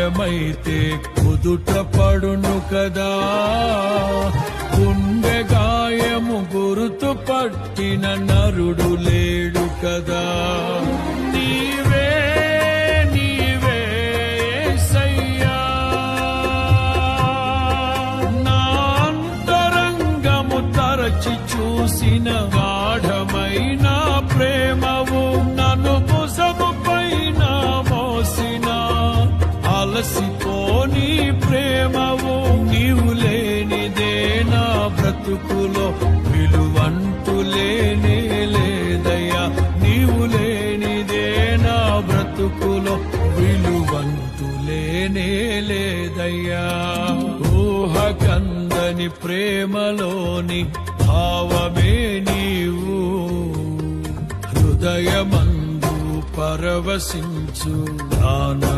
గాయమైతే కుదుట పడును కదా, గుండె గాయము గురుతు పట్టిన నరుడు లేడు కదా. నీవే నీవే యేసయ్యా, నా అంతరంగము తరచి చూసిన గాఢమైన ప్రేమవు, నన్ను భుజము పైన మోసిన అలసిపోని ప్రేమవు. నీవు లేనిదే నా బ్రతుకులో విలువంటూ లేనే లేదయ్యా, నీవు లేనిదే నా బ్రతుకులో విలువంటూ లేనే లేదయ్యా. ఊహకందని ప్రేమలోని భావమే నీవు, హృదయమందు పరవశించు నానా